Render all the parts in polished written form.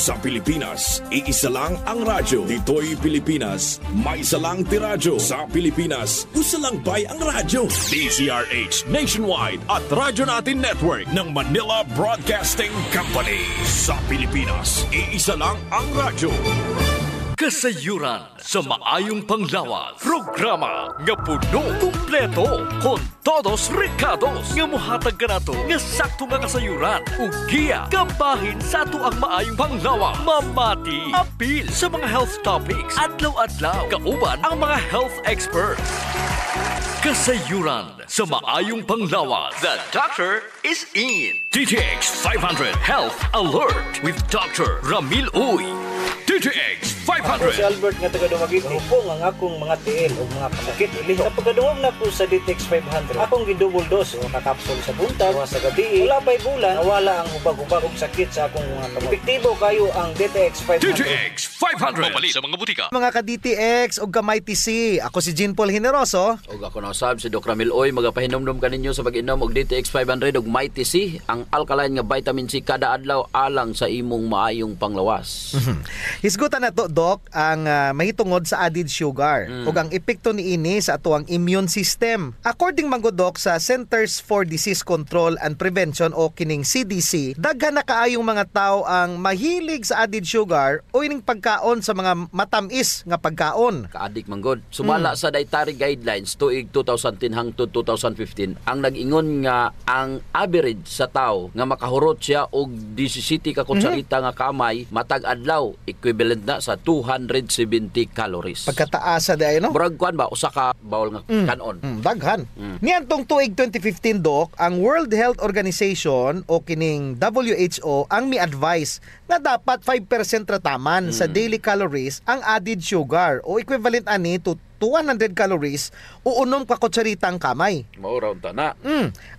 Sa Pilipinas, iisa lang ang radyo. Dito'y Pilipinas, may isa lang tiradyo. Sa Pilipinas, usa lang bay ang radyo. DZRH Nationwide at Radyo Natin Network ng Manila Broadcasting Company. Sa Pilipinas, iisa lang ang radyo. Kasayuran sa maayong panglawas. Programa nga puno, kumpleto, con todos recados. Nga muhatag ka na to, nga sakto nga kasayuran. Ugiya, kabahin sa ato ang maayong panglawas. Mamati, apil sa mga health topics. Adlaw-adlaw, kauban ang mga health experts. Kasayuran sa maayong panglawas. The doctor is in. DTX 500 Health Alert with Dr. Ramil Uy. DTX 500. Ako si Albert nga taga Dumaguete. Hupong ang akong mga tiil o mga pasakit ili. Sa pagkaduhog na po sa DTX 500, akong gidouble dose o kakapsul sa buntag o sa gabi. Wala pa'y bulan, nawala ang hubag-hubag og sakit sa akong mga kamot. Epektibo kayo ang DTX 500. DTX 500. Mabali sa mga butika. Mga ka-DTX o gamay TC, ako si Jean Paul Generoso. O ako na usab si Dr. Ramil Oy, magapahinomdom kaninyo sa pag-inom og DTX 500 ug Mighty C, ang alkaline nga vitamin C kada adlaw alang sa imong maayong panglawas. Hisgutan na to, Doc, ang mahitungod sa added sugar ug ang epekto niini sa ato ang immune system. According man gud, Doc, sa Centers for Disease Control and Prevention o kining CDC, daghan na kaayong mga tao ang mahilig sa added sugar o ining pagkaon sa mga matamis nga pagkaon. Kaadik man gud. Sumala sa dietary guidelines tuig 2010 hangtod 2015, ang nag-ingon nga ang average sa tao nga makahurot siya og 17 ka kutsarita nga kamay matag adlaw, equivalent na sa 270 calories. Pagkataas sa day, no? Murag kuan ba usa ka bawol nga kanon. Daghan. Niantong tuig 2015, Doc, ang World Health Organization o kining WHO ang mi-advise na dapat 5% rataman sa daily calories ang added sugar o equivalent ani to 200 calories o 6 ka kutsaritang kamay. Mao raw ta na.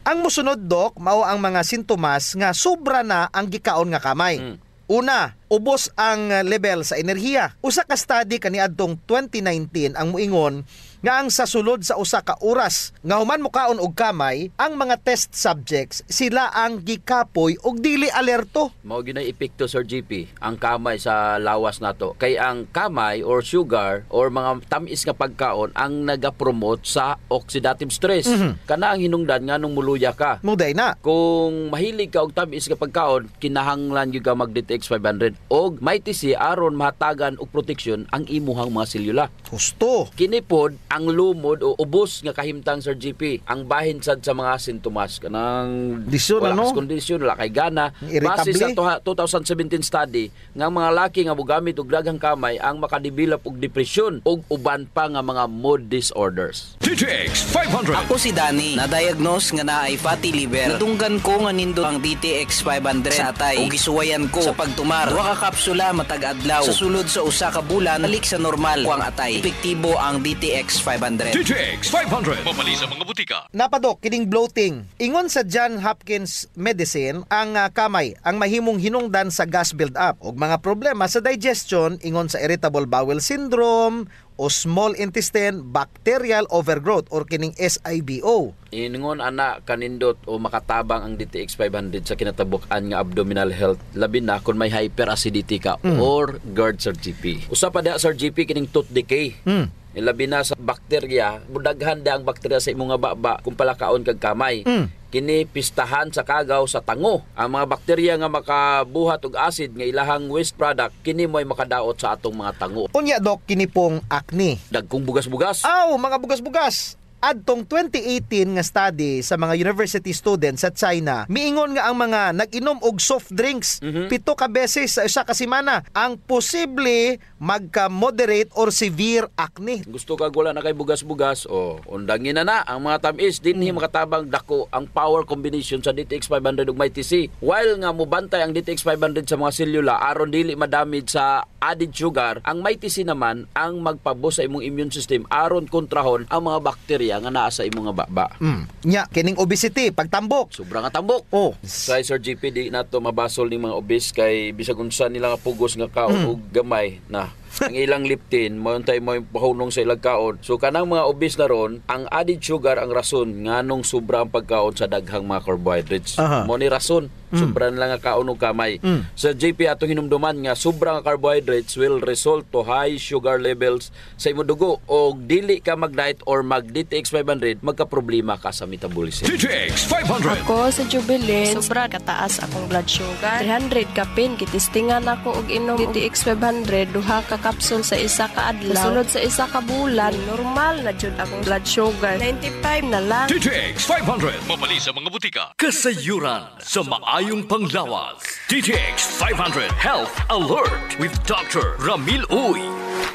Ang musunod, Doc, mao ang mga sintomas nga sobra na ang gikaon nga kamay. Una, ubos ang level sa enerhiya. Usa ka study kaniadtong 2019 ang muingon nga ang sa sulod sa usa ka oras nga human mukaon og kamay, ang mga test subjects sila ang gikapoy og dili alerto. Mao ginay epekto, Sir GP, ang kamay sa lawas nato. Kay ang kamay or sugar or mga tamis nga pagkaon ang nagapromote sa oxidative stress. Kana ang hinungdan nga nung muluya ka. Muday na. Kung mahilig ka og tamis nga pagkaon, kinahanglan gyud ka mag DTX 500 og Mighty C aron mahatagan og proteksyon ang imuhang mga selula. Husto. Kini pod ang lumod o ubos nga kahimtang, Sir GP, ang bahin sad sa mga sintomas kanang Disyon, wala ano? kas kondisyon, wala kay gana. Irritable. Base sa 2017 study nga mga laki nga mogamit og daghang kamay ang makadevelop og depresyon ug uban pa nga mga mood disorders. DTX 500. Ako si Danny, na-diagnose nga naay fatty liver. Natunggan ko nga nindot ang DTX 500 sa atay ug gisuwayan ko sa pagtumar. Duha ka kapsula matag adlaw. Sa sulod sa usa ka bulan, balik sa normal ko ang atay. Epektibo ang DTX 500. DTX 500. Mabali sa mga butika. Napadok, kining bloating. Ingon sa John Hopkins Medicine, ang kamay ang mahimong hinungdan sa gas build-up o mga problema sa digestion, ingon sa irritable bowel syndrome o small intestine bacterial overgrowth or kining SIBO. Ingon ana kanindot o makatabang ang DTX 500 sa kinatabuk-an nga abdominal health, labi na kung may hyperacidity ka or GERD, Sir GP. Usa pa da, Sir GP, kining tooth decay. Labi na sa bakterya, budaghan da ang bakterya sa imong nga baba kung palakaon kag kamay. Kini pistahan sa kagaw sa tango. Ang mga bakterya nga makabuhat og acid nga ilahang waste product, kini mo'y makadaot sa atong mga tango. Unya, Doc, kini pong acne. Dagkong bugas-bugas. Mga bugas-bugas. Adtong 2018 nga study sa mga university students sa China, miingon nga ang mga nag-inom og soft drinks 7 ka beses sa isa ka semana ang posible magka-moderate or severe acne. Gusto kag wala na kay bugas-bugas, undangin na ang mga tamis dinhi makatabang dako ang power combination sa DTX 500 ug Mighty C. While nga mobantay ang DTX 500 sa mga selula aron dili madamage sa added sugar, ang Mighty C naman ang magpabos sa imong immune system aron kontrahon ang mga bakterya nga naa sa imong nga baba. Nya, kining obesity, pagtambok. Sobra nga tambok. Sa Sir GP, di nato mabasol ni mga obese kay bisag unsa nila nga pugos nga kaon og gamay na ang ilang leptin mauntay mo pahunong sa ilang kaon. So kanang mga obese na ron, ang added sugar ang rason nganong sobra ang pagkaon sa daghang mga carbohydrates. Mo ni rason. Sobra na lang nga kaon og kamay. Sir JP atong hinumduman nga sobrang carbohydrates will result to high sugar levels sa imong dugo og dili ka mag-diet or mag DTX 500 magka-problema ka sa metabolism. DTX 500. Ako sa Jubilee, sobra kataas akong blood sugar. 300 kapin, kitistingan ako og inom DTX 500, duha ka kapsul sa isa ka adlaw. Sulod sa isa ka bulan, normal na jud akong blood sugar. 95 na lang. DTX 500. Mabali sa mga butika. Kasayuran sa maayong panglawas. DTX 500 Health Alert with Dr. Ramil Uy.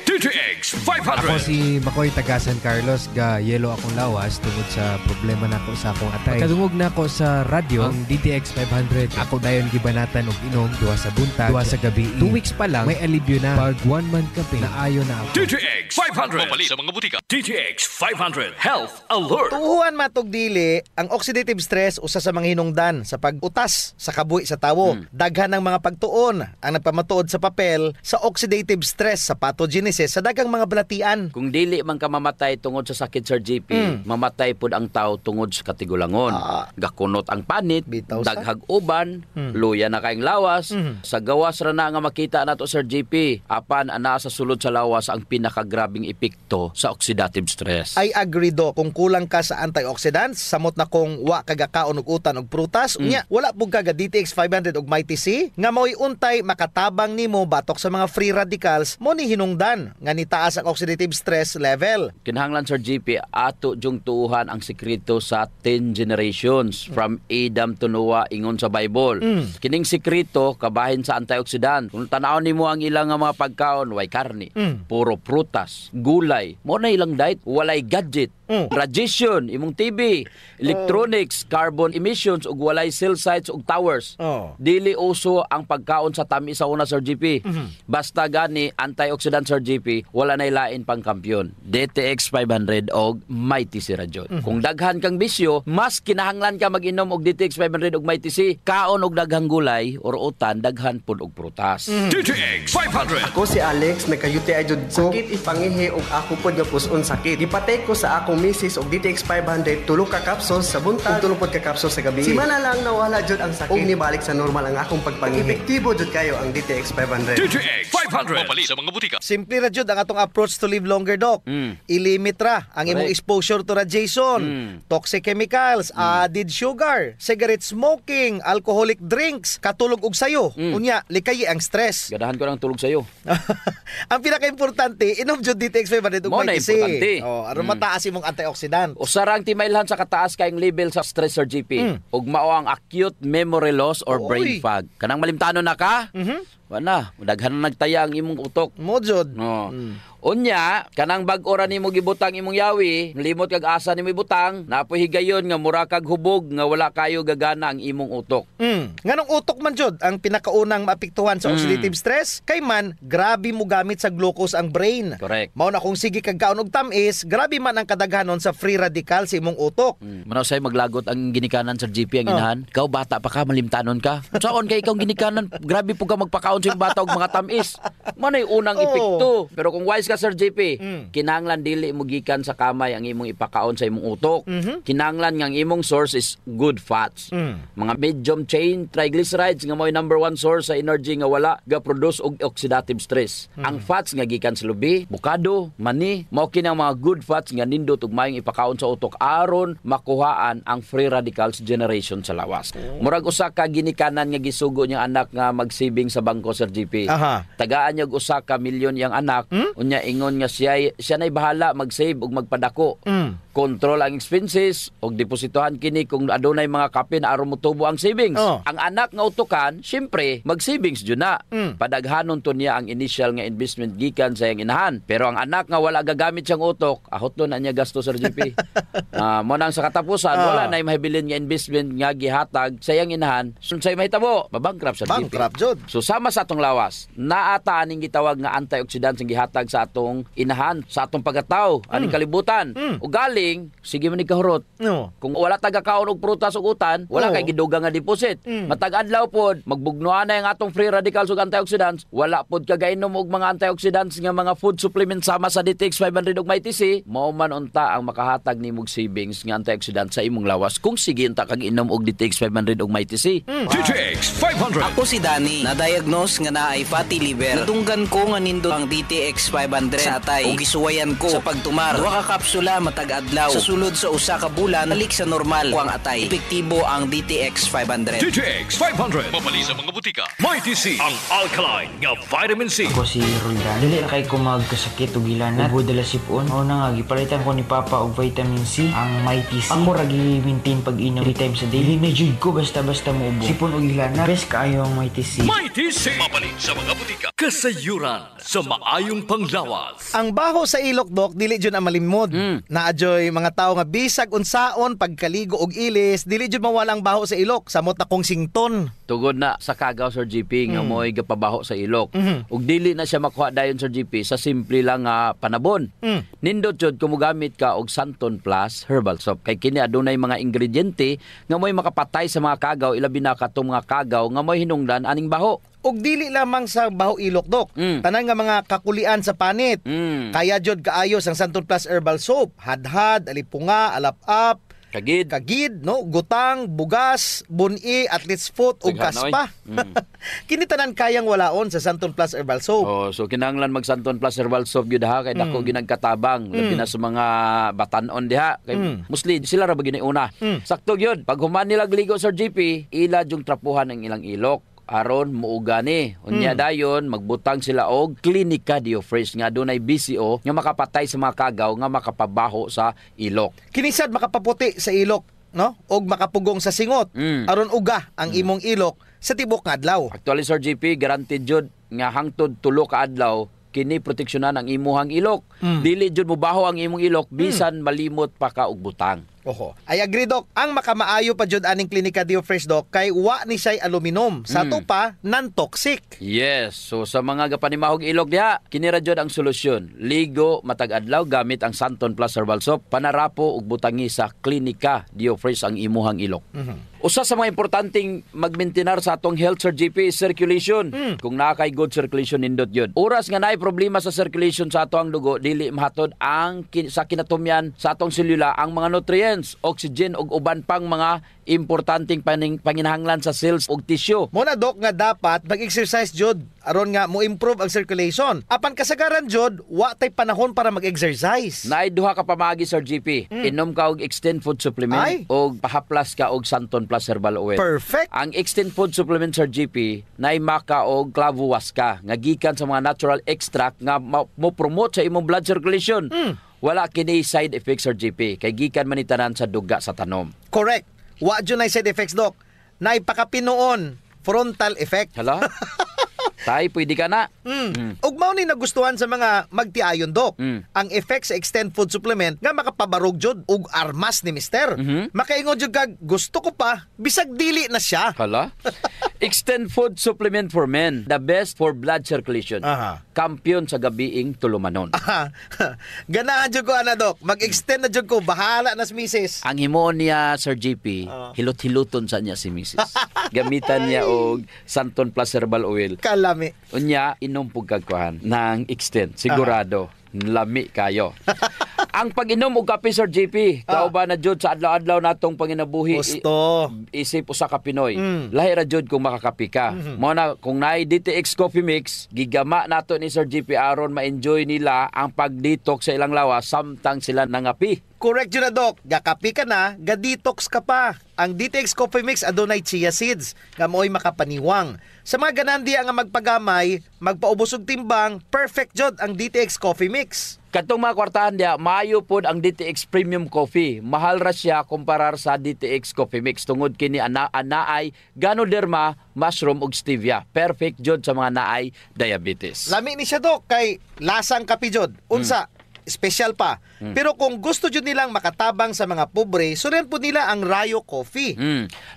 DTX Ako 500. si Makoy taga San Carlos, ga yelo akong lawas tungod sa problema nako sa akong atay. Pagkadungog nako sa radyo, ang DTX 500, ako dayon gibanatan og inom duha sa buntag, duha sa gabi. 2 weeks pa lang may alibyo na. Pag 1 month ka na ayo na ako. DTX 500. Mabali sa mga butika. DTX 500 Health Alert. Tuhuan matog dili, ang oxidative stress usa sa mga hinungdan sa pag-utas sa kabuhi sa tawo. Daghan ng mga pagtuon ang nagpamatuod sa papel sa oxidative stress sa pathogenesis sa daghang mga balatian. Kung dili man ka mamatay tungod sa sakit Sir JP, mamatay pud ang tao tungod sa katigulangon. Gakunot ang panit, Bitaw sa? daghag uban, luya na kaing lawas. Sa gawas ra na nga makita nato Sir JP, apan ana sa sulod sa lawas ang pinakagrabing epekto sa oxidative stress. I agree do, kung kulang ka sa antioxidants, samot na kung wa kagakaon og utan og prutas, unya wala pug kaga DTX 500 og Mighty C nga mo'y untay makatabang nimo batok sa mga free radicals mo ni hinungdan nga nitaas ang oxidative stress level. Kinahanglan Sir JP, ato jung tuuhan ang sekreto sa 10 generations from Adam to Noah ingon sa Bible. Kining sekreto kabahin sa antioxidant. Kung tanaw nimo ang ilang nga mga pagkaon, way karne, puro prutas, gulay, mo na ilang diet, walay gadget, radiation, imong TV, electronics, carbon emissions ug walay cell sites ug towers. Dili uso ang pagkaon sa tamis sa una Sir JP. Basta gani antioxidant Sir JP, wala nay lain pang kampyon. DTX 500 og Mighty C ra jud. Kung daghan kang bisyo, mas kinahanglan ka mag-inom og DTX 500 og Mighty C. Kaon og daghang gulay or utan, daghan pud og prutas. DTX 500. Ako si Alex, nagka-UTI jud ko. Sakit ipangihi og ako pod nga puson sakit. Gipatay ko sa akong misis og DTX 500, tulo ka kapsul sa buntag, tulo pod ka kapsul sa gabi. Simana lang nawala jud ang sakit. Og nibalik sa normal ang akong pagpangihi. Epektibo jud kayo ang DTX 500. DTX 500. Mabali sa mga butika. Simple ra jud ang atong approach to live longer, Doc. I-limit ra ang imong Correct. exposure to radiation, toxic chemicals, added sugar, cigarette smoking, alcoholic drinks, katulog og sayo. Unya, likayi ang stress. Gadahan ko ng tulog sayo. Ang pinaka-importante, inom jud DTX 500 ug Mo na Mighty C. importante. Aron mataas imong antioxidant. Usarang timailhan sa kataas kayong level sa stress Sir JP. Ug mao ang acute memory loss or brain Oy. fog. Kanang malimtanon na ka? Wala, daghan na nagtaya ang imong utok. Mo jud. No. Unya, kanang bag-o ra nimo gibutang imong yawi, limot kag asa nimo ibutang, napoy higayon nga mura kag hubog nga wala kayo gagana ang imong utok. Nganong utok man jud ang pinakaunang maapektuhan sa oxidative stress, kay man grabe mo gamit sa glucose ang brain. Correct. Mao na kung sige kag kaon og tamis, grabe man ang kadaghanon sa free radical sa imong utok. Manaw say maglagot ang ginikanan sa GP ang inahan. Ikaw bata pa ka, malimtanon ka. Saon kay ikaw ginikanan, grabe po ka magpakaon sa imong bata og mga tamis. Manay unang epekto. Pero kung wise ka Sir JP, kinahanglan dili mo gikan sa kamay ang imong ipakaon sa imong utok. Kinahanglan nga ang imong source is good fats. Mga medium chain triglycerides nga mo'y number 1 source sa energy nga wala ga-produce og oxidative stress. Ang fats nga gikan sa lubi, bukado, mani, mao kini ang mga good fats nga nindot ug maayong ipakaon sa utok aron makuhaan ang free radicals generation sa lawas. Murag usa ka ginikanan nga gisugo niyang anak nga mag-saving sa bangko Sir JP. Tagaan niya og usa ka milyon yang anak, unya ingon nga siya nay bahala mag-save ug magpadako. Control ang expenses og depositohan kini kung adunay mga kape na aron motubo ang savings. Ang anak nga utukan, syempre mag-savings jud na. Padaghanon to niya ang initial nga investment gikan sa iyang inahan. Pero ang anak nga wala gagamit siyang utok, ahot na niya gasto Sir JP. Mo nang sa katapusan wala na mahibilin nga investment nga gihatag sa iyang inahan. Unsay mahitabo? Mabankrupt Sir JP. Bankrupt jud. So sama sa atong lawas, naata aning gitawag nga antioxidants ang gihatag sa atong inahan, sa atong pagkatao, aning kalibutan. O galing, sige man ni kahurot. No. Kung wala taga-kaon og prutas ug utan, wala kay gidugang nga deposit. Matag-adlaw pod, magbugnuan na yung atong free radicals ug antioxidants, wala pod ka gainom og mga antioxidants nga mga food supplements sama sa DTX 500 ug MyTC, mao man unta ang makahatag nimog savings nga antioxidants sa imong lawas kung sige unta kag inom og DTX 500 ug MyTC. DTX 500. Ako si Danny, na-diagnose nga naay fatty liver. Natunggan ko nga nindot ang DTX 500 sa atay ug gisuwayan ko sa pagtumar. 2 ka kapsula matag adlaw. Sa sulod sa usa ka bulan, balik sa normal ko ang atay. Epektibo ang DTX 500. DTX 500. Mabali sa mga butika. MyTC, ang alkaline nga vitamin C. Ako si Roldan. Dili na kay ko magkasakit o gilanat. Ubo dala sipon. O na nga, gipalitan ko ni Papa og vitamin C, ang MyTC. Ako ragi maintain pag-inom 3 times a day. Dili na jud ko basta-basta mo ubo. Sipon o gilanat. Best kaayo ang MyTC. MyTC. Mabali sa mga butika. Kasayuran sa maayong panglawas. Ang baho sa ilok, Dok, dili jud ang malimod. Naadyoy mga tao nga bisag unsaon pagkaligo og ilis, dili jud mawala ang baho sa ilok, samot na kong sington. Tugod na sa kagaw, Sir GP, nga mo'y gapabaho sa ilok. Ug dili na siya makuha dayon, Sir GP, sa simple lang nga panabon. Nindot jud kung mogamit ka og Santon Plus Herbal Soap. Kay kini adunay mga ingrediente nga mo'y makapatay sa mga kagaw, ilabi na katong mga kagaw nga mo'y hinungdan aning baho. Og dili lamang sa baho ilok, Dok. Tanan nga mga kakulian sa panit. Kaya jud kaayos ang Santon Plus Herbal Soap. Hadhad, alipunga, alap-ap, kagid, no, gutang, bugas, buni, athlete's foot ug kaspa. Kini tanan kayang walaon sa Santon Plus Herbal Soap. Oh, so kinahanglan mag Santon Plus Herbal Soap gyud ha kay dako ginagkatabang labi na sa mga batan-on diha kay mostly sila ra ba giniuna. Sakto gyud pag human nila gligo, Sir GP, ila jung trapuhan ang ilang ilok aron muuga ni. Unya dayon magbutang sila og Clinica Diofresh nga adunay BCO nga makapatay sa mga kagaw nga makapabaho sa ilok. Kinisad makapaputi sa ilok, no? Og makapugong sa singot aron uga ang imong ilok sa tibok nga adlaw. Actually, Sir GP, guaranteed jud nga hangtod 3 ka adlaw kini proteksyonan ang imuhang ilok. Dili jud mubaho ang imong ilok bisan malimot pa ka og butang. Oho. I agree, Dok. Ang makamaayo pa jud aning Clinica Diofresh, Dok, kay wa ni siya'y aluminum. Sa to pa, non-toxic. Yes. So sa mga gapanimahog ilok diha, kini ra jud ang solusyon. Ligo matag adlaw gamit ang Santon Plus Herbal Soap, panarapo ug butangi sa Clinica Diofresh ang imuhang ilok. Usa sa mga importanteng magmaintenar sa atong health, Sir GP, is circulation. Kung naa kay good circulation, nindot yun. Oras nga naay problema sa circulation sa atong dugo, dili mahatod ang sa kinatumyan sa atong selula ang mga nutrients, oxygen ug uban pang mga importanteng panginahanglan sa cells ug tissue. Muna, Dok, nga dapat mag-exercise jud aron nga mo improve ang circulation. Apan kasagaran jud, wa tay panahon para mag-exercise. Naay duha ka pamagi, Sir GP. Inom ka og Extend Food Supplement ug pahaplas ka og Santon Plus Herbal Oil. Perfect. Ang Extend Food Supplement, Sir GP, naay maka og clavo waska nga gikan sa mga natural extract nga mo promote sa imong blood circulation. Wala kini side effects, Sir GP, kay gikan man itanan sa duga sa tanom. Correct. Wa jud nay side effects, Dok. Nay pakapinoon frontal effect. Hala? Tay, pwede ka na. Ug mao ni nagustuhan sa mga magtiayon, Dok. Ang effect sa Extend Food Supplement nga makapabarog jud ug armas ni Mister. Makaingon jud kag gusto ko pa bisag dili na siya. Hala? Extend Food Supplement for Men, the best for blood circulation. Kampiyon sa gabiing tulumanon. Ganahan jud ko ana, Dok. Mag-extend na jud ko, bahala na si Mrs. Ang himoon niya, Sir GP, hilot-hiluton sa niya si Mrs. Gamitan niya og Santon Plus Herbal Oil. Kalami. Unya, inom pug kagkuhan ng Extend. Sigurado, lami kayo. Ang pag-inom og kape, Sir GP, kauban na jud sa adlaw-adlaw natong panginabuhi. Gusto. Isip usa ka Pinoy. Lahi ra jud kung makakape ka. Mo na kung naay DTX Coffee Mix, gigama nato ni Sir GP aron ma-enjoy nila ang pag-detox sa ilang lawas samtang sila nangapi. Correct yun na, Dok. Gakapi ka na, ga-detox ka pa. Ang DTX Coffee Mix adunay chia seeds nga mo'y makapaniwang. Sa mga ganandiya nga magpagamay, magpaubos og timbang, perfect jud ang DTX Coffee Mix. Katong mga kwartahan diya, maayo pod ang DTX Premium Coffee. Mahal ra siya kumparar sa DTX Coffee Mix tungod kini anaay Ganoderma, mushroom ug stevia. Perfect jud sa mga naay diabetes. Lami ni siya, Dok, kay lasang kape jud. Unsa? special pa. Pero kung gusto jud nilang makatabang sa mga pobre, sulen po nila ang Rayo Coffee.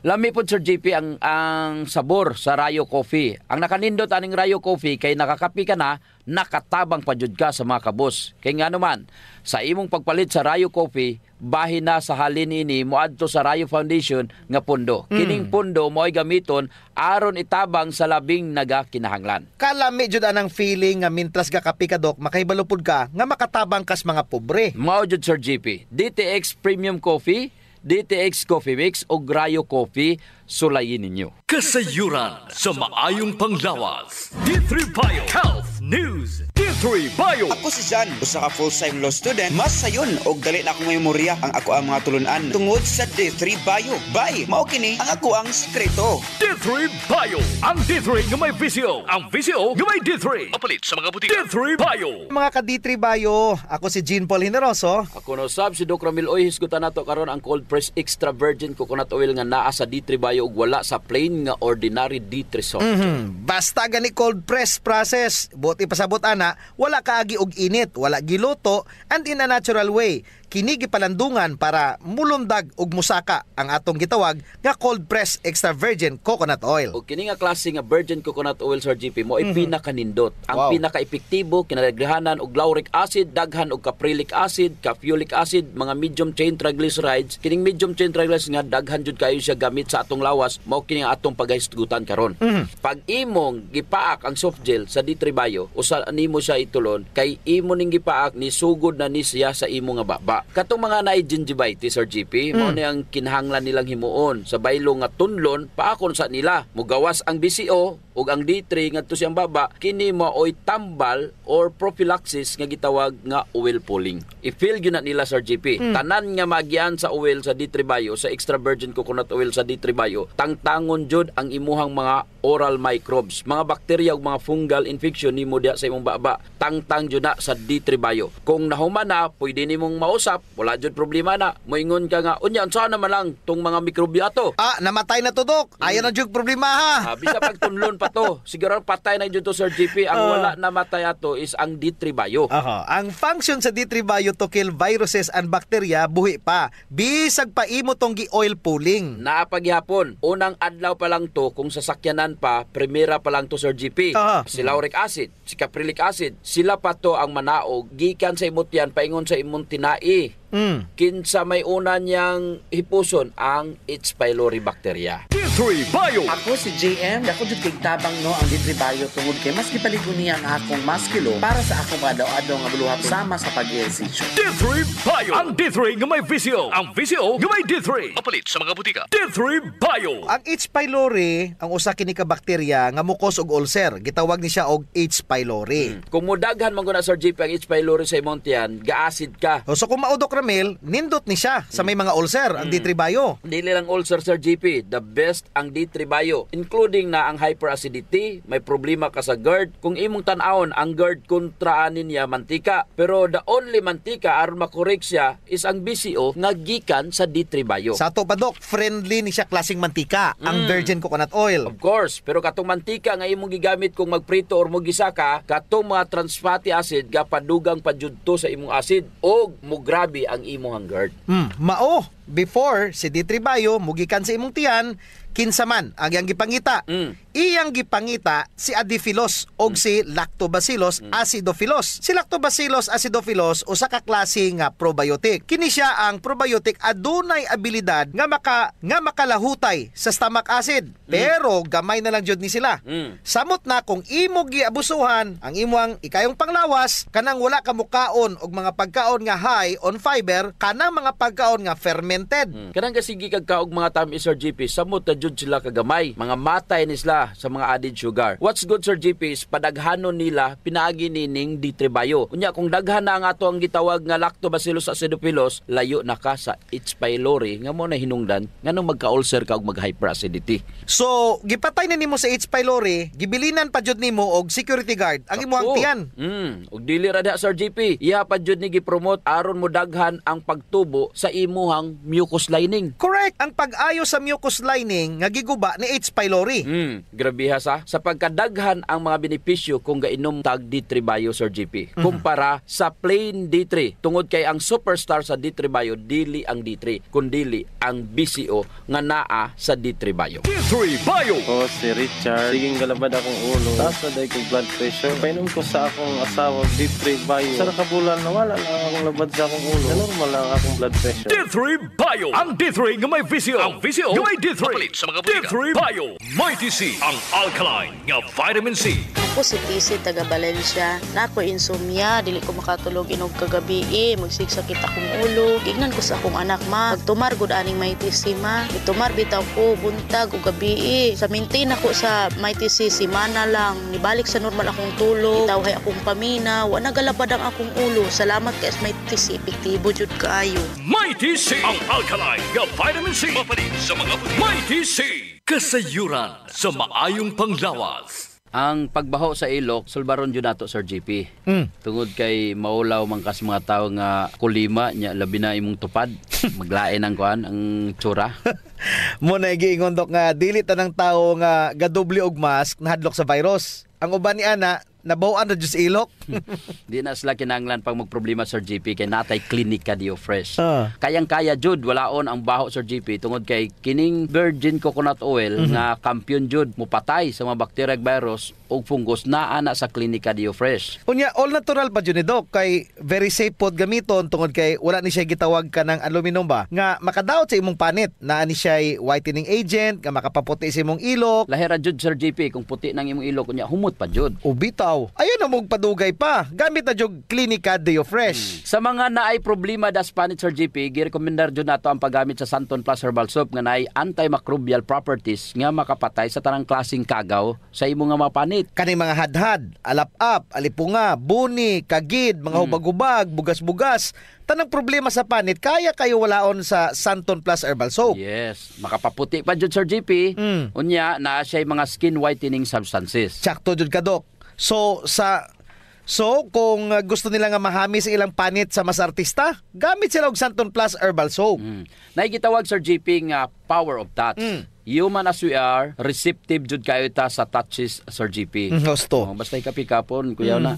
Lami po Sir JP ang sabor sa Rayo Coffee. Ang nakanindot aning Rayo Coffee kay nakakapi ka na, nakatabang pa jud ka sa mga kabos. Kay nga naman, sa imong pagpalit sa Rayo Coffee, bahin na sa halin ini moadto sa Rayo Foundation nga pundo. Kining pundo mo'y gamiton aron itabang sa labing nagakinahanglan. Kalami jud anang feeling nga mintras gakapi ka Dok, makahibalupod ka nga makatabang kas mga pobre. Mao jud Sir JP, DTX Premium Coffee, DTX Coffee Mix o Rayo Coffee, sulayin ninyo. Kasayuran sa maayong panglawas. D3 Bio Health News. D3 Bio. Ako si Jan, usa ka full-time law student. Mas sayon og dali na akong memorya ang ako ang mga tulunan tungod sa D3 Bio. Bye, mao kini ang ako ang sekreto. D3 Bio. Ang D3 nga may VCO. Ang VCO nga may D3. Mapalit sa mga butika. D3 Bio. Mga ka D3 Bio, ako si Jean Paul Generoso. Ako no sab si Doc Ramil Oy, hisgutan nato karon ang cold press extra virgin coconut oil nga naa sa D3 Bio ug wala sa plain nga ordinary D3 soft. Basta gani cold press process, buti pasabot ana, wala kaagi og init, wala giluto, and in a natural way. Kini gipalandungan para mulundag og musaka ang atong gitawag nga cold press extra virgin coconut oil. O kini nga klase nga virgin coconut oil Sir GP mo ay pinakanindot. Ang pinaka-epektibo kinadaghanan og lauric acid, daghan og caprylic acid, caffeolic acid, mga medium chain triglycerides. Kining medium chain triglycerides nga daghan jud kayo siya gamit sa atong lawas, mao kini nga atong paghisgutan karon. Pag imong gipaak ang soft gel sa D3 Bio, usa nimo siya itulon kay imo ning gipaak ni sugod na ni siya sa imo nga baba. Katong mga naay gingivitis or GP, mao ni ang kinahanglan nilang himuon sa baylo nga tunlon paakon sa nila. Mugawas ang BCO ug ang D3 ngadto siyang baba, kini maoy tambal or prophylaxis nga gitawag nga oil pulling. I-feel gyud na nila Sir GP. Tanan nga magian sa oil sa D3 Bio, sa extra virgin coconut oil sa D3 Bio, tangtangon jud ang imuhang mga oral microbes, mga bakterya ug mga fungal infection nimo diha sa imong baba. Tangtang jud na sa D3 Bio. Kung nahuman na, pwede nimong mausap, wala jud problema na. Moingon ka nga, unya unsa naman lang tong mga mikrobyo ato? Namatay na to Dok. Ayan na jud problema ha. Bisa pagtunlon pa to. Siguro patay na jud to Sir GP. Ang wala namatay ato is ang D3 Bio. Ang function sa D3 Bio to kill viruses and bacteria buhi pa. Bisag pa imo tong gi-oil pulling. Naapaghapon, unang adlaw pa lang to kung sasakyanan pa, primera pa lang to Sir GP. Si lauric acid, si caprylic acid, sila pa to ang manaog gikan sa imot yan paingon sa imong tinai. Kinsa may una niyang hipuson ang H. pylori bacteria. D3 Bio. Ako si JM, dako jud kay tabang no ang D3 Bio tungod kay mas gipaligon niya ang akong maskilo para sa akong adlaw-adlaw nga buluhat sama sa pag-ehersisyo. D3 Bio. Ang D3 nga may VCO. Ang VCO nga may D3. Mapalit sa mga butika. D3 Bio. Ang H. pylori ang usa kini ka bakterya nga mukos og ulcer. Gitawag ni siya og H. pylori. Kung mudaghan man guna Sir JP ang H. pylori sa imong tiyan, ga-acid ka. So kung maudok Ramil, nindot ni siya sa may mga ulcer ang D3 Bio. Dili lang ulcer Sir GP, the best ang D3 Bio, including na ang hyperacidity, may problema ka sa GERD. Kung imong tan-awon ang GERD kontraanin niya mantika, pero the only mantika aron makorek siya is ang BCO nga gikan sa D3 Bio. Sa ato pa Dok, friendly ni siya klaseng mantika, ang virgin coconut oil. Of course, pero katong mantika nga imong gigamit kung magprito or mogisaka, katong mga trans fatty acid gapadugang padjudto sa imong acid o mugrabe ang imong GERD. Mao, before si D3 Bio mugikan sa imong tiyan, kinsa man ang iyang gipangita. Iyang gipangita si Adiphilus og si Lactobacillus acidophilus. Si Lactobacillus acidophilus usa ka klase nga probiotic. Kini siya ang probiotic adunay abilidad nga makalahutay sa stomach acid. Pero gamay na lang jud ni sila. Samot na kung imo giabusuhan ang imong ikayong panglawas, kanang wala ka mukaon og mga pagkaon nga high on fiber, kanang mga pagkaon nga fermented. Kanang kasigi kag kaog mga tamis Sir GP, samot na jud sila kagamay. Mga matay ni sila sa mga added sugar. What's good Sir GP is padaghanon nila pinaagi nining D3 Bio. Unya kung daghan na ang ato ang gitawag nga Lactobacillus acidophilus, layo na ka sa H. pylori nga mo na hinungdan nganong magka-ulcer ka og mag-hyperacidity. So, gipatay na nimo sa H. pylori, gibilinan pa jud nimo og security guard ang imong tiyan. Og dili ra diha Sir GP, iha pa jud ni gipromote aron mo daghan ang pagtubo sa imuhang mucus lining. Correct. Ang pag-ayo sa mucus lining nga giguba ni H. pylori. Grabe ha sa pagkadaghan ang mga benepisyo kung gainom tag D3 Bio Sir GP kumpara sa plain D3 tungod kay ang superstar sa D3 Bio dili ang D3 kundili ang BCO nga naa sa D3 Bio. D3 Bio. Ako si Richard. Siging galabad akong ulo. Taas na dahil kong blood pressure. Painom ko sa akong asawa D3 Bio. Sa nakabulan nawala lang akong labad sa akong ulo. Normal lang akong blood pressure. D3 Bio. Ang D3 nga may VCO. Ang VCO nga may D3. Sa mga D3 Bio. May TC. Ang alkaline nga vitamin C. Ako si TC taga Valencia. Nako insomnia, dili ko makatulog inog kagabi. Magsigsakit akong ulo. Gignan ko sa akong anak ma. Pagtumar gud aning may TC ma. Itumar bitaw ko buntag ug gabi. Sa maintain ako sa may TC simana lang. Nibalik sa normal akong tulog. Itawhay akong pamina. Wa nagalabad ang akong ulo. Salamat kay may TC. Epektibo jud kaayo. May TC. Ang alkaline nga vitamin C. Mapalit sa mga buti. May TC. Kasayuran sa maayong panglawas. Ang pagbaho sa ilok, sulbaron yun nato, Sir GP. Tungod kay maulaw man kas mga tao nga kulima, nya labi na imong tupad. Maglain ang kuan, ang tsura. Muna giingon dok nga, dili tanang tao nga gadubli og mask nahadlok sa virus. Ang uban ni ana, nabawaan na Diyos ilok. Di na sila kinanglan pag magproblema, Sir GP, kay natay klinika diyo fresh. Kayang-kaya jud walaon ang baho, Sir GP, tungod kay kining virgin coconut oil nga kampiyon jud mupatay sa mga bacteria ug virus ug fungus naa na sa klinika diyo fresh. Unya, all natural pa jud ni Doc, kay very safe pod gamiton tungod kay wala ni siya gitawag ka ng aluminum ba nga makadaot sa imong panit. Naa ni siya whitening agent nga makapaputi sa imong ilok. Lahira jud, Sir GP, kung puti nang imong ilok kunya humot pa jud. Ubitaw. Ayun na mong padugay pa. Gamit na jud Klinika Deo Fresh. Sa mga naay problema das panit, Sir GP, girekomendar jud nato ang paggamit sa Santon Plus Herbal Soap nga naay antimicrobial properties nga makapatay sa tanang klaseng kagaw sa imong nga mga panit. Kani mga hadhad, alap-ap, alipunga, buni, kagid, mga hubag-hubag, bugas-bugas, tanang problema sa panit, kaya kayo walaon sa Santon Plus Herbal Soap. Yes, makapaputi pa jud, Sir GP. Unya na siya mga skin whitening substances. Sakto jud ka, Dok. So kung gusto nila nga mahami sa ilang panit sa mas artista, gamit sila og Santon Plus Herbal Soap. Naigitawag, Sir GP, nga power of touch. Human as we are, receptive jud kayo ta sa touches, Sir GP. Gusto. Basta ikapikapon, kuyaw na.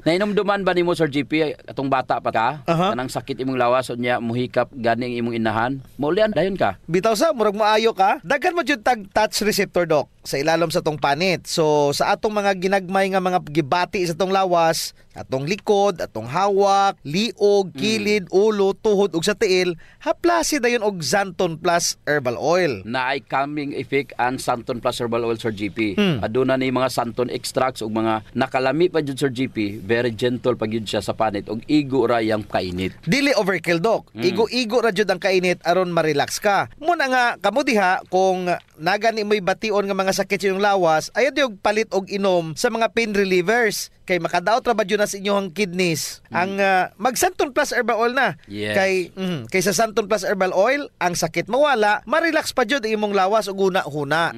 Nainomduman ba nimo, Sir GP, atong bata pa ka? Kanang sakit imong lawas unya muhikap ganing imong inahan. Maulian dayon ka. Bitaw sa murag maayo ka. Daghan mo jud tag touch receptor, Doc, sa ilalom sa tong panit. So sa atong mga ginagmay nga mga gibati sa tong lawas, atong likod, atong hawak, liog, kilid, ulo, tuhod ug sa tiil, haplasi dayon og Santon Plus Herbal Oil. Naay calming effect ang Santon Plus Herbal Oil, Sir GP. Aduna ni mga Santon extracts ug mga nakalami pa jud, Sir GP. Very gentle pa gyud siya sa panit ug igo ra yang kainit. Dili overkill, Doc. Igo-igo ra jud ang kainit aron ma-relax ka. Muna nga kamo diha kung nagani mo'y bation nga mga sakit sa inyong lawas, ayaw diog palit og inom sa mga pain relievers. Kay makadaot ra ba yun sa inyong kidneys ang mag Santon Plus Herbal Oil na. Yes. Kay sa Santon Plus Herbal Oil ang sakit mawala, ma-relax pa jud imong lawas ug una-huna.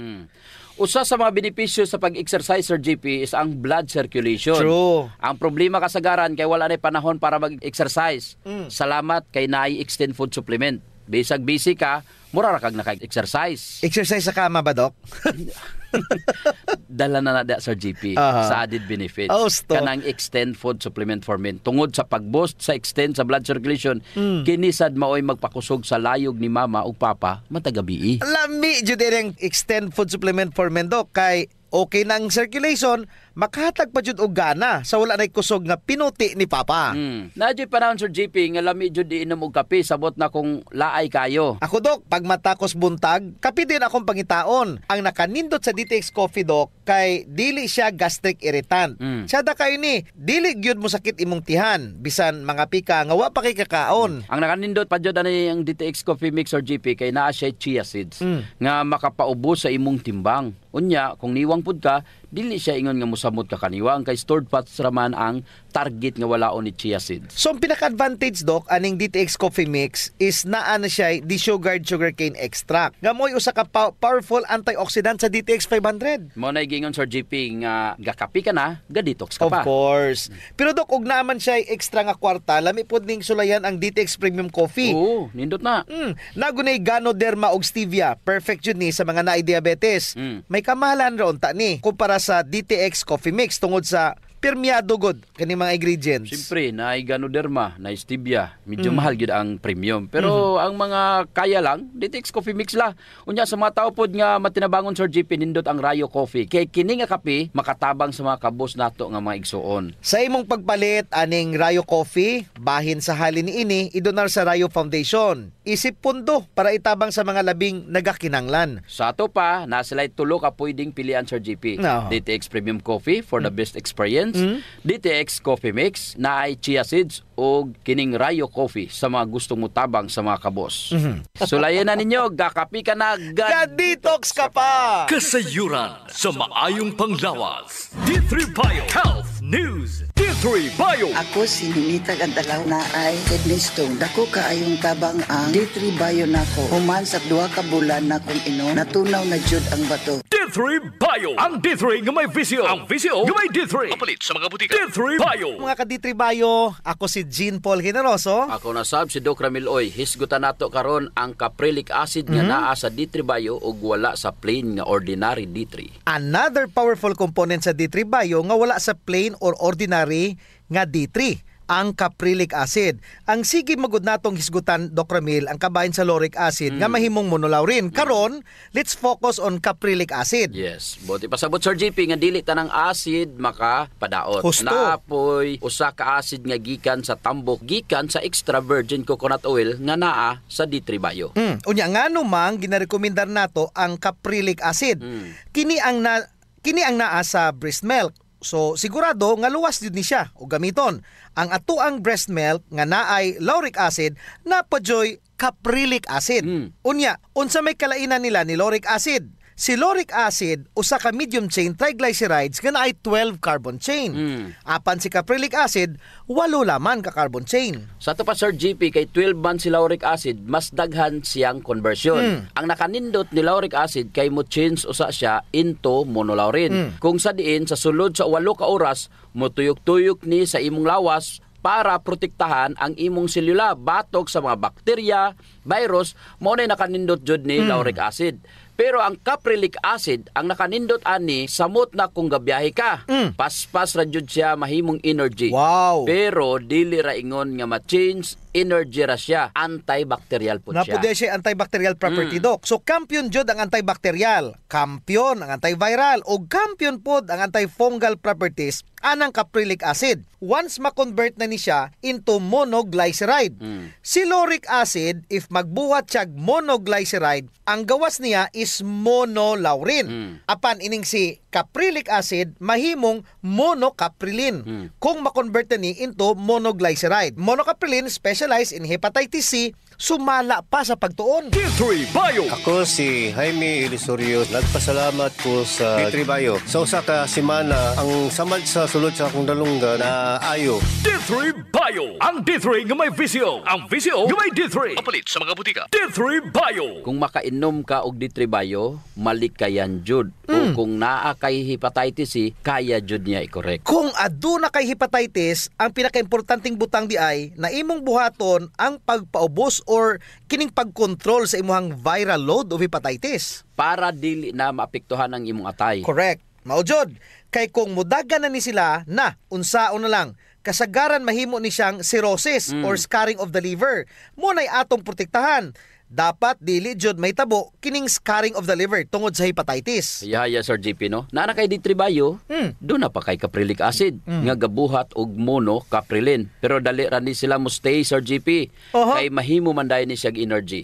Usa sa mga benepisyo sa pag-exercise, Sir GP, is ang blood circulation. True. Ang problema kasagaran kay wala na panahon para mag-exercise. Salamat kay naay extend food supplement. Bisag busy ka, mura ra kag naka-exercise. Exercise sa kama ba, Doc? Dala na nada, Sir GP, sa added benefits. Kanang extend food supplement for men. Tungod sa pag-boost sa extend sa blood circulation, kinisad maoy magpakusog sa layog ni mama ug papa matagabi. Lami jud ang extend food supplement for men, Doc, kay okay na ang circulation, makahatag pa jud og gana sa wala nay kusog nga pinuti ni papa. Nadyo panahon, Sir GP, nga lami jud iinom og kape sabot na kung laay kayo. Ako, Doc, pag matakos buntag, kape din akong pangitaon. Ang nakanindot sa DTX Coffee, Doc, kay dili siya gastric irritant. Siya da kayo ni, dili gyud mo sakit imong tihan, bisan mga pika nga wa pa kay kakaon. Ang nakanindot pa jud ani ang DTX Coffee Mix, Sir GP, kay naa siya chia seeds nga makapaubos sa imong timbang. Unya, kung niwang pud ka, dili siya ingon nga mosamot ka kaniwang kay stored fats raman ang target nga walaon ni chia seeds. So, ang pinaka-advantage, Doc, aning DTX Coffee Mix is naa na siya desugared sugarcane extract. Nga mo'y usa ka powerful antioxidant sa DTX 500. Mo na gingon Sir GP nga gakapi ka na, ga-detox ka pa. Of course. Pero Doc, ug naman siya extra nga kwarta, lami pod ning sulayan ang DTX Premium Coffee. Oo, nindot na. Nagunay Ganoderma og stevia. Perfect yun ni sa mga naay diabetes. May kamahalan ron ta ni kumpara sa DTX Coffee Mix tungod sa permiado god kani mga ingredients. Siyempre, na Ganoderma, na stevia, medyo mahal gyud ang premium. Pero ang mga kaya lang, DTX Coffee Mix la. Unya sa mga tao pod nga matinabangon Sir GP nindot ang Rayo Coffee. Kay kini nga kape makatabang sa mga kabos nato nga mga igsuon. Sa imong pagpalit aning Rayo Coffee, bahin sa halin niini idonar sa Rayo Foundation. Isip pundo para itabang sa mga labing nagakinanglan. Sa ato pa, nasilay tulo ka pwedeng pilian Sir GP. No. DTX Premium Coffee for the best experience. DTX Coffee Mix na ay chia seeds o kining Rayo Coffee sa mga gustong mutabang sa mga kabos. Sulayan na ninyo, gakapi ka na, ga-detox ka pa! Kasayuran sa maayong panglawas. D3 Bio Health News. D3 Bio. Ako si Ninitag ang dalaw na ay kidney stone. Dako kaayong tabang ang D3 Bio nako. Human sa 2 ka bulan na kung inom, natunaw na jud ang bato. D3 Bio. Ang D3 nga may visio. Ang visio nga may D3. Kapalit sa mga butika. D3 Bio. Mga ka-D3 Bio, ako si Jean Paul Generoso. Ako na sab si Doc Ramil Oy. Hisgutan nato karon ang caprylic acid nga naa sa D3 Bio ug wala sa plain nga ordinary D3. Another powerful component sa D3 Bio nga wala sa plain or ordinary nga D3, ang caprylic acid. Ang sige magud natong hisgutan, Doc Ramil, ang kabahin sa lauric acid nga mahimong monolaurin. Karon, let's focus on caprylic acid. Yes. Buti pasabot Sir GP nga dili tanang acid makapadaot. Husto. Naapoy usa ka acid nga gikan sa tambok, gikan sa extra virgin coconut oil nga naa sa D3 Bio. Unya ngano mang ginarekomendar nato ang caprylic acid. Kini ang naa sa breast milk. So sigurado nga luwas jud ni siya o gamiton. Ang atuang breast milk nga naay lauric acid napajoy caprylic acid. Unya, unsa may kalainan nila ni lauric acid? Si lauric acid usa ka medium chain triglycerides nga naay 12 carbon chain. Apan si caprylic acid 8 laman ka carbon chain. Sa to pa Sir GP kay 12 man si lauric acid, mas daghan siyang conversion. Ang nakanindot ni lauric acid kay mo change usa siya into monolaurin. Kung sa diin sa sulod sa 8 ka oras motuyok-tuyok ni sa imong lawas para protektahan ang imong selula batok sa mga bakterya, virus, mao na nakanindot jud ni lauric acid. Pero ang caprylic acid, ang nakanindot ani, samot na kung gabiyahe ka. Paspas ra jud siya mahimong energy. Wow. Pero dili ra ingon nga ma-change energy ra siya. Antibacterial po siya. Napude siya antibacterial property, Doc. So kampiyon jud ang antibacterial, kampiyon ang antiviral, o kampiyon pod ang antifungal properties anang caprylic acid. Once ma-convert na ni siya into monoglyceride. Si lauric acid, if magbuhat siya monoglyceride, ang gawas niya is monolaurin. Apan ining si caprylic acid, mahimong monocaprilin. Kung ma-convert na ni into monoglyceride. Monocaprilin specialized in hepatitis C, sumala pa sa pagtuon. D3 Bio. Ako si Jaime Ilisorio. Nagpasalamat ko sa D3 Bio. Sa usa ka semana, ang samad sa sulod sa akong dalungga na ayo. D3 Bio. Ang D3 nga may visio. Ang visio nga may D3. Kapalit sa mga butika. D3 Bio. Kung makainom ka og D3 Bio, malikayan jud. O kung naa kay hepatitis C, kaya jud niya i-correct. Kung aduna kay hepatitis, ang pinakaimportanteng butang di ay na imong buhaton ang pagpaubos or kining pagkontrol sa imong viral load of hepatitis para dili na maapektuhan ang imong atay. Correct. Maujod, kay kung mudagan na ni sila na unsaon na lang, kasagaran mahimo ni siyang cirrhosis or scarring of the liver. Munay atong protektahan. Dapat dili jud may tabo kining scarring of the liver tungod sa hepatitis. Yaya Sir GP no. Naa kay D3 Bio, do na pa kay caprylic acid nga gabuhat og monocaprilin. Pero dali ra ni sila mo stay Sir GP. Kay mahimo man dayon ni siya energy.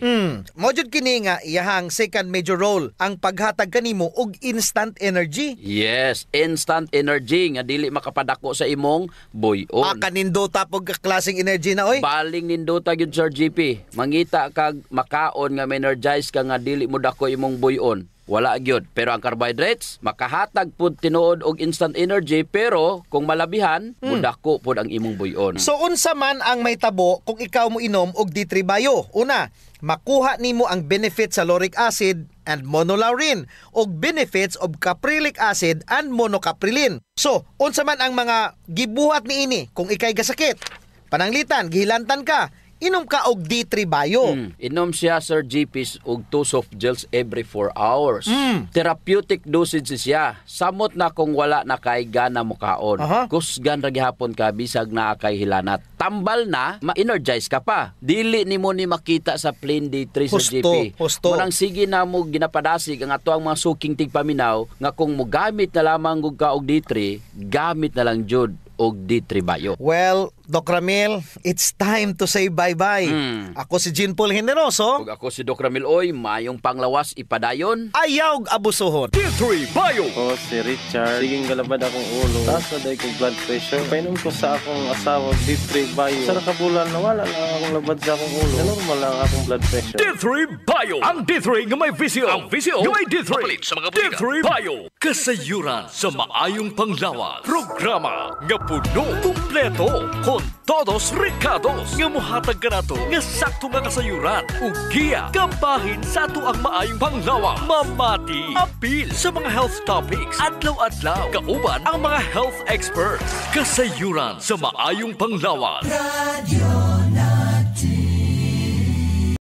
Mo jud kini nga iyahang second major role ang paghatag kanimo og instant energy. Yes, instant energy nga dili makapadako sa imong buyon. Kanindota pog klaseng energy na oy. Baling nindota gyud Sir GP. Mangita kag kaon nga energize ka nga dili mo dako imong buyon. wala gyud. Pero ang carbohydrates makahatag pud tinuod og instant energy, pero kung malabihan, mudako pud ang imong buyon. So unsa man ang may tabo kung ikaw mo inom og D3 Bio? Una, makuha nimo ang benefits sa lauric acid and monolaurin og benefits of caprylic acid and monocaprilin. So, unsa man ang mga gibuhat niini kung ikay gasakit? Pananglitan, gihilantan ka, inom ka og D3 Bio. Inom siya, Sir GP, og 2 soft gels every 4 hours. Therapeutic dosage siya. Samot na kung wala na kay gana mo kaon. Kusgan ra gihapon ka bisag na kay hilanat. Tambal na, ma-energize ka pa. Dili nimo ni makita sa plain D3, Sir GP. Munang sige na mo ginapadasig ang ato ang mga suking tigpaminaw nga kung mo gamit na lamang ka og D3, gamit na lang jud og D3 Bio. Well, Doc Ramil, it's time to say bye-bye. Ako si Jean Paul Generoso. Ug ako si Doc Ramil Oy, mayong panglawas ipadayon. Ayaw abusohon. D3 Bio. Ako si Richard. Siging galabad akong ulo. Taas na dahil kong blood pressure. Painom ko sa akong asawa D3 Bio. Sa nakabulan na wala lang akong labad sa akong ulo. Normal lang akong blood pressure. D3 Bio. Ang D3 nga may visyo. Ang visyo nga may D3. Sa mga D3 Bio. Kasayuran sa maayong panglawas. Programa nga puno, kumpleto, con todos recados nga mohatag kanato nga sakto nga kasayuran ug giya kabahin sa ato ang maayong panglawas. Mamati apil sa mga health topics adlaw-adlaw kauban ang mga health experts. Kasayuran sa maayong panglawas. Radio